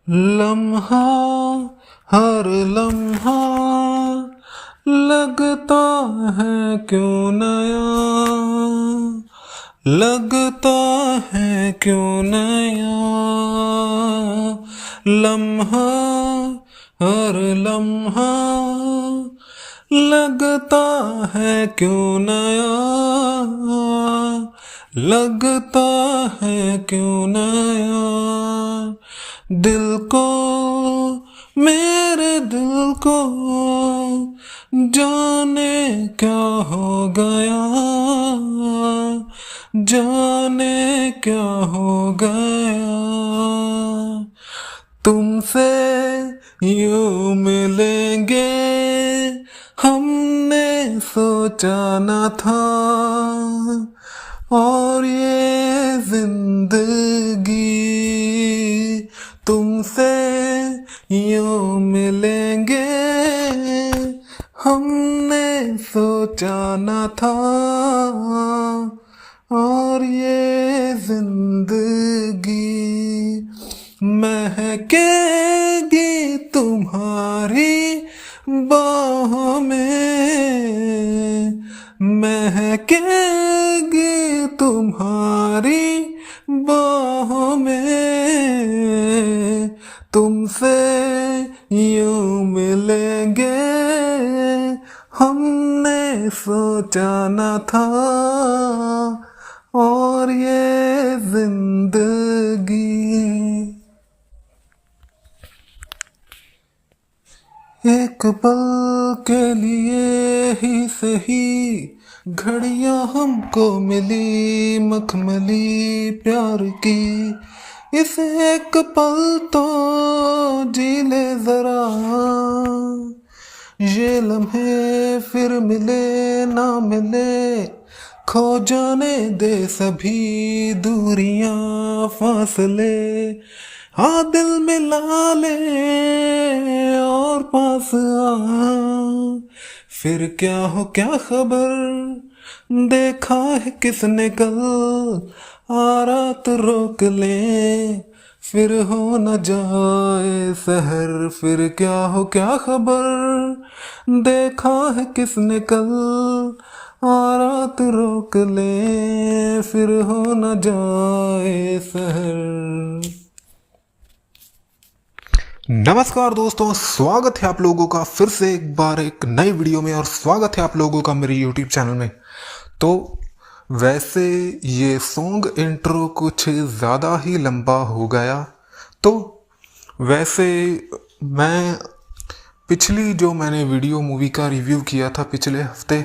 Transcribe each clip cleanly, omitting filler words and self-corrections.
लम्हा हर लम्हा लगता है क्यों नया, लगता है क्यों नया। लम्हा हर लम्हा लगता है क्यों नया, लगता है क्यों नया। दिल को, मेरे दिल को जाने क्या हो गया, जाने क्या हो गया। तुमसे यूं मिलेंगे हमने सोचा न था, और ये जिंदगी तुमसे यूं मिलेंगे हमने सोचा न था, और ये जिंदगी महकेगी तुम्हारी बाहों में, महकेगी तुम्हारी बाहों में। तुमसे यूं मिलेंगे हमने सोचा न था, और ये जिंदगी। एक पल के लिए ही सही घड़ियां हमको मिली मखमली प्यार की, इस एक पल तो जी ले जरा। ये लम्हे फिर मिले ना मिले, खो जाने दे सभी दूरियां फासले। हाँ दिल मिला ले और पास आ, फिर क्या हो क्या खबर, देखा है किसने कल, आ रात रोक ले फिर हो न जाए सहर। फिर क्या हो क्या खबर, देखा है किसने कल, आ रात रोक ले फिर हो न जाए सहर। नमस्कार दोस्तों, स्वागत है आप लोगों का फिर से एक बार एक नई वीडियो में, और स्वागत है आप लोगों का मेरे YouTube चैनल में। तो वैसे ये सॉन्ग इंट्रो कुछ ज़्यादा ही लंबा हो गया, तो वैसे मैं पिछली जो मैंने वीडियो मूवी का रिव्यू किया था पिछले हफ्ते,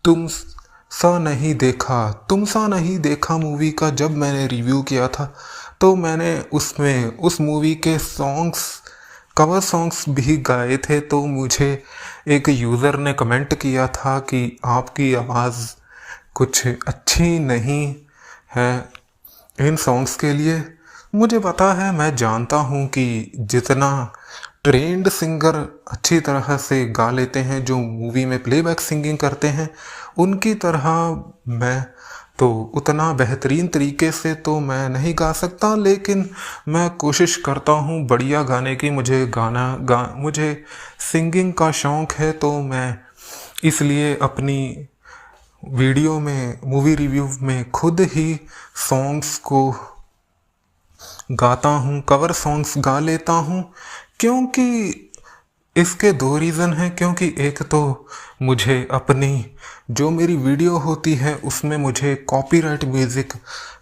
तुम सा नहीं देखा, तुम सा नहीं देखा मूवी का जब मैंने रिव्यू किया था, तो मैंने उसमें उस मूवी के सॉन्ग्स कवर सॉन्ग्स भी गाए थे। तो मुझे एक यूज़र ने कमेंट किया था कि आपकी आवाज़ कुछ अच्छी नहीं है इन सॉन्ग्स के लिए। मुझे पता है, मैं जानता हूँ कि जितना ट्रेंड सिंगर अच्छी तरह से गा लेते हैं, जो मूवी में प्लेबैक सिंगिंग करते हैं, उनकी तरह मैं तो उतना बेहतरीन तरीके से तो मैं नहीं गा सकता, लेकिन मैं कोशिश करता हूँ बढ़िया गाने की। मुझे सिंगिंग का शौक़ है, तो मैं इसलिए अपनी वीडियो में मूवी रिव्यू में खुद ही सॉन्ग्स को गाता हूँ, कवर सॉन्ग्स गा लेता हूँ। क्योंकि इसके दो रीज़न हैं। क्योंकि एक तो मुझे अपनी जो मेरी वीडियो होती है उसमें मुझे कॉपीराइट म्यूज़िक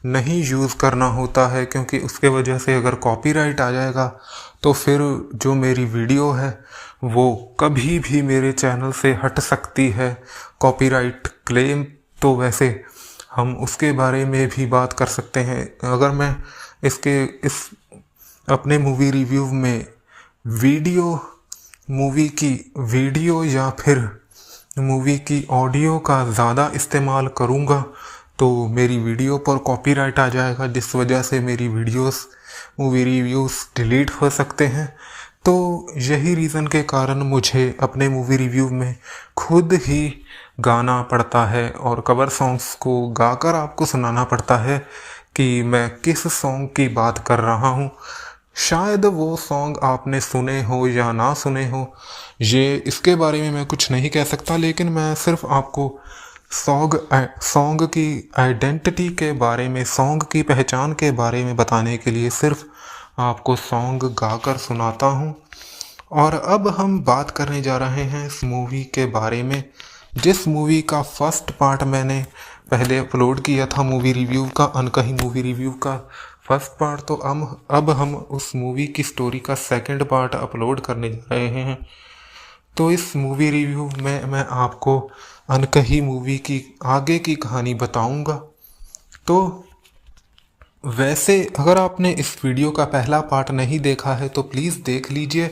नहीं यूज़ करना होता है, क्योंकि उसके वजह से अगर कॉपीराइट आ जाएगा तो फिर जो मेरी वीडियो है वो कभी भी मेरे चैनल से हट सकती है, कॉपीराइट क्लेम। तो वैसे हम उसके बारे में भी बात कर सकते हैं। अगर मैं इस अपने मूवी रिव्यू में मूवी की वीडियो या फिर मूवी की ऑडियो का ज़्यादा इस्तेमाल करूँगा तो मेरी वीडियो पर कॉपीराइट आ जाएगा, जिस वजह से मेरी मूवी रिव्यूज़ डिलीट हो सकते हैं। तो यही रीज़न के कारण मुझे अपने मूवी रिव्यू में खुद ही गाना पड़ता है और कवर सॉन्ग्स को गाकर आपको सुनाना पड़ता है कि मैं किस सॉन्ग की बात कर रहा हूँ। शायद वो सॉन्ग आपने सुने हो या ना सुने हो, ये इसके बारे में मैं कुछ नहीं कह सकता, लेकिन मैं सिर्फ आपको सॉन्ग की आइडेंटिटी के बारे में, सॉन्ग की पहचान के बारे में बताने के लिए सिर्फ आपको सॉन्ग गाकर सुनाता हूँ। और अब हम बात करने जा रहे हैं इस मूवी के बारे में, जिस मूवी का फर्स्ट पार्ट मैंने पहले अपलोड किया था मूवी रिव्यू का, अनकही मूवी रिव्यू का फर्स्ट पार्ट। तो अब हम उस मूवी की स्टोरी का सेकंड पार्ट अपलोड करने जा रहे हैं। तो इस मूवी रिव्यू में मैं आपको अनकही मूवी की आगे की कहानी बताऊंगा। तो वैसे अगर आपने इस वीडियो का पहला पार्ट नहीं देखा है तो प्लीज़ देख लीजिए,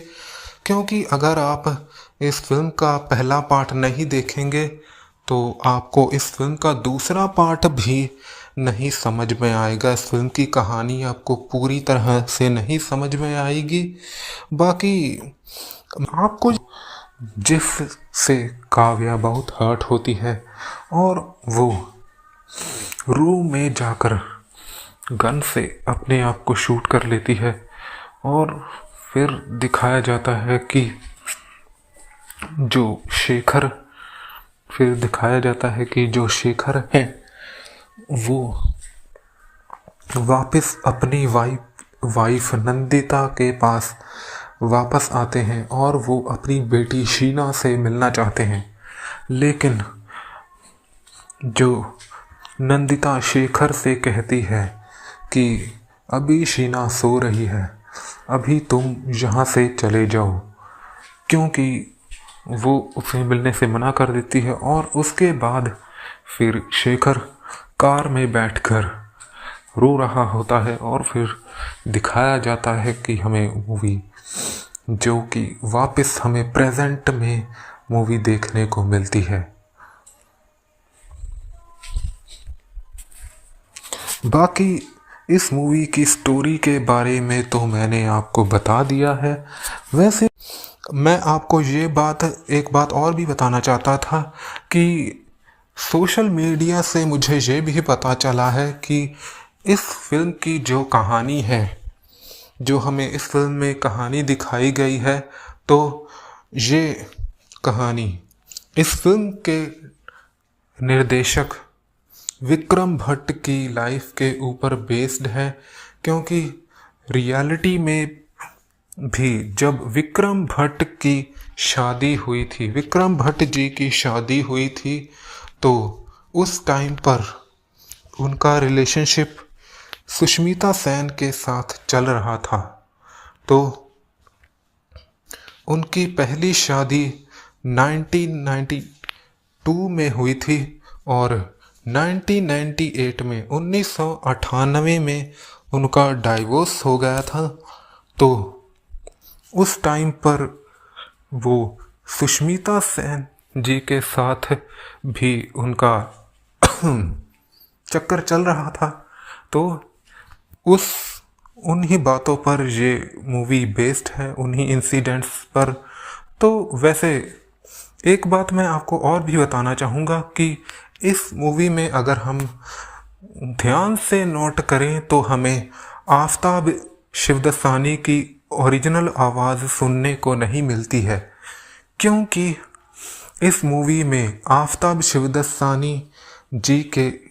क्योंकि अगर आप इस फिल्म का पहला पार्ट नहीं देखेंगे तो आपको इस फिल्म का दूसरा पार्ट भी नहीं समझ में आएगा। इस फिल्म की कहानी आपको पूरी तरह से नहीं समझ में आएगी। बाकी आपको जिससे काव्या बहुत हर्ट होती है और वो रूम में जाकर गन से अपने आप को शूट कर लेती है, और फिर दिखाया जाता है कि जो शेखर है वो वापस अपनी वाइफ नंदिता के पास वापस आते हैं और वो अपनी बेटी शीना से मिलना चाहते हैं। लेकिन जो नंदिता शेखर से कहती है कि अभी शीना सो रही है, अभी तुम यहाँ से चले जाओ, क्योंकि वो उसे मिलने से मना कर देती है। और उसके बाद फिर शेखर कार में बैठकर रो रहा होता है, और फिर दिखाया जाता है कि हमें मूवी जो कि वापस हमें प्रेजेंट में मूवी देखने को मिलती है। बाकी इस मूवी की स्टोरी के बारे में तो मैंने आपको बता दिया है। वैसे मैं आपको एक बात और भी बताना चाहता था कि सोशल मीडिया से मुझे ये भी पता चला है कि इस फिल्म की जो कहानी है, जो हमें इस फिल्म में कहानी दिखाई गई है, तो ये कहानी इस फिल्म के निर्देशक विक्रम भट्ट की लाइफ के ऊपर बेस्ड है। क्योंकि रियलिटी में भी जब विक्रम भट्ट की शादी हुई थी, विक्रम भट्ट जी की शादी हुई थी, तो उस टाइम पर उनका रिलेशनशिप सुष्मिता सेन के साथ चल रहा था। तो उनकी पहली शादी 1992 में हुई थी, और 1998 में उनका डाइवोर्स हो गया था। तो उस टाइम पर वो सुष्मिता सेन जी के साथ भी उनका चक्कर चल रहा था। तो उन्हीं बातों पर ये मूवी बेस्ड है, उन्हीं इंसिडेंट्स पर। तो वैसे एक बात मैं आपको और भी बताना चाहूँगा कि इस मूवी में अगर हम ध्यान से नोट करें तो हमें आफताब शिवदसानी की ओरिजिनल आवाज़ सुनने को नहीं मिलती है, क्योंकि इस मूवी में आफताब शिवदसानी जी के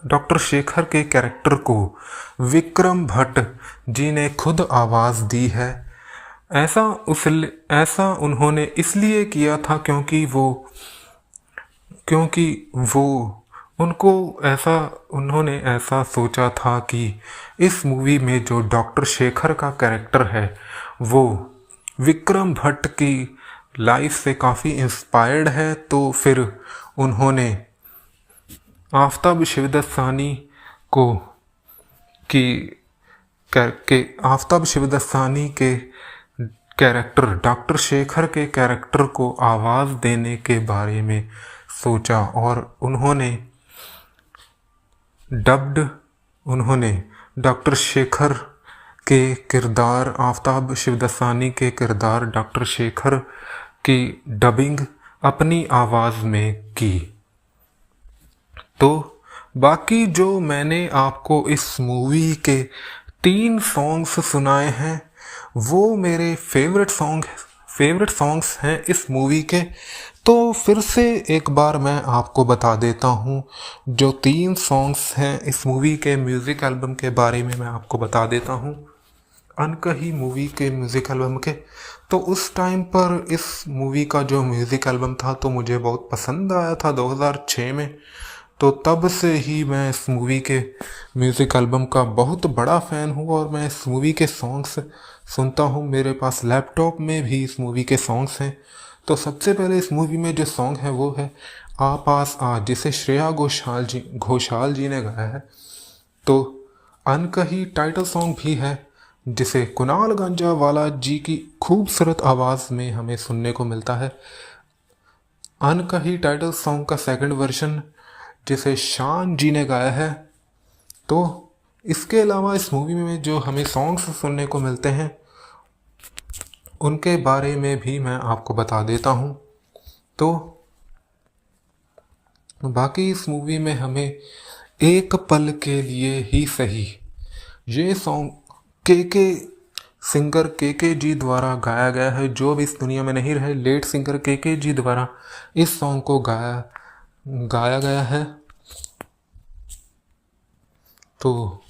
डॉक्टर शेखर के कैरेक्टर को विक्रम भट्ट जी ने खुद आवाज़ दी है। ऐसा उन्होंने इसलिए किया था क्योंकि उन्होंने ऐसा सोचा था कि इस मूवी में जो डॉक्टर शेखर का कैरेक्टर है वो विक्रम भट्ट की लाइफ से काफ़ी इंस्पायर्ड है। तो फिर उन्होंने आफताब शिवदसानी के कैरेक्टर, डॉक्टर शेखर के कैरेक्टर को आवाज़ देने के बारे में सोचा, और उन्होंने डॉक्टर शेखर के किरदार, आफताब शिवदसानी के किरदार डॉक्टर शेखर की डबिंग अपनी आवाज़ में की। तो बाकी जो मैंने आपको इस मूवी के 3 सॉन्ग्स सुनाए हैं, वो मेरे फेवरेट सॉन्ग्स हैं इस मूवी के। तो फिर से एक बार मैं आपको बता देता हूँ, जो 3 सॉन्ग्स हैं इस मूवी के म्यूज़िक एल्बम के बारे में मैं आपको बता देता हूँ, अनकही मूवी के म्यूज़िक एल्बम के। तो उस टाइम पर इस मूवी का जो म्यूज़िक एल्बम था तो मुझे बहुत पसंद आया था 2006 में। तो तब से ही मैं इस मूवी के म्यूज़िक एल्बम का बहुत बड़ा फ़ैन हूँ और मैं इस मूवी के सॉन्ग्स सुनता हूँ। मेरे पास लैपटॉप में भी इस मूवी के सॉन्ग्स हैं। तो सबसे पहले इस मूवी में जो सॉन्ग है वो है आ पास आ, जिसे श्रेया घोषाल जी ने गाया है। तो अनकही टाइटल सॉन्ग भी है, जिसे कुणाल गंजावाला जी की खूबसूरत आवाज़ में हमें सुनने को मिलता है। अनकही टाइटल सॉन्ग का सेकंड वर्जन जिसे शान जी ने गाया है। तो इसके अलावा इस मूवी में जो हमें सॉन्ग्स सुनने को मिलते हैं उनके बारे में भी मैं आपको बता देता हूँ। तो बाकी इस मूवी में हमें एक पल के लिए ही सही, ये सॉन्ग सिंगर के जी द्वारा गाया गया है। जो भी इस दुनिया में नहीं रहे, लेट सिंगर के जी द्वारा इस सॉन्ग को गाया गया है। तो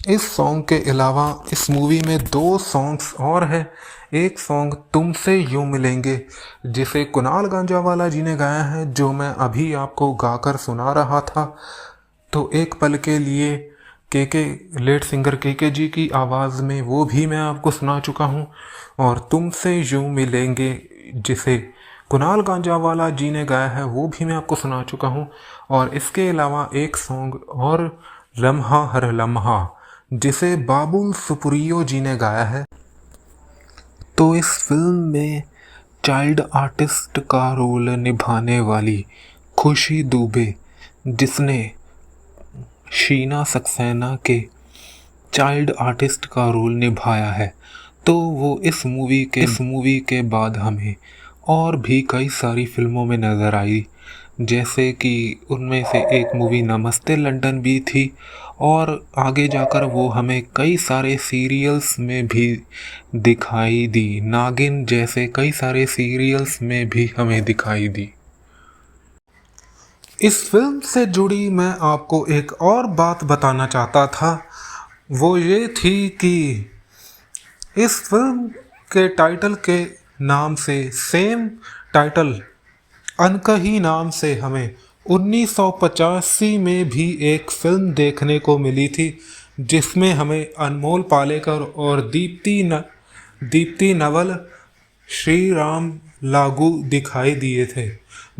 इस सॉन्ग के अलावा इस मूवी में 2 सॉन्ग्स और हैं। एक सॉन्ग तुमसे यूं मिलेंगे, जिसे कुणाल गंजावाला जी ने गाया है, जो मैं अभी आपको गाकर सुना रहा था। तो एक पल के लिए के लेट सिंगर के जी की आवाज़ में वो भी मैं आपको सुना चुका हूँ। और तुमसे यूं मिलेंगे जिसे कुणाल गंजावाला जी ने गाया है, वो भी मैं आपको सुना चुका हूँ। और इसके अलावा एक सॉन्ग और, लम्हा हर लम्हा, जिसे बाबुल सुप्रियो जी ने गाया है। तो इस फिल्म में चाइल्ड आर्टिस्ट का रोल निभाने वाली खुशी दुबे, जिसने शीना सक्सेना के चाइल्ड आर्टिस्ट का रोल निभाया है, तो वो इस मूवी के बाद हमें और भी कई सारी फिल्मों में नज़र आई। जैसे कि उनमें से एक मूवी नमस्ते लंदन भी थी, और आगे जाकर वो हमें कई सारे सीरियल्स में भी दिखाई दी। नागिन जैसे कई सारे सीरियल्स में भी हमें दिखाई दी। इस फिल्म से जुड़ी मैं आपको एक और बात बताना चाहता था, वो ये थी कि इस फिल्म के टाइटल के नाम से सेम टाइटल अनकही नाम से हमें 1985 में भी एक फिल्म देखने को मिली थी, जिसमें हमें अनमोल पालेकर और दीप्ति नवल, श्री राम लागू दिखाई दिए थे।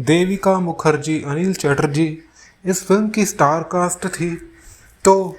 देविका मुखर्जी, अनिल चटर्जी इस फिल्म की स्टार कास्ट थी। तो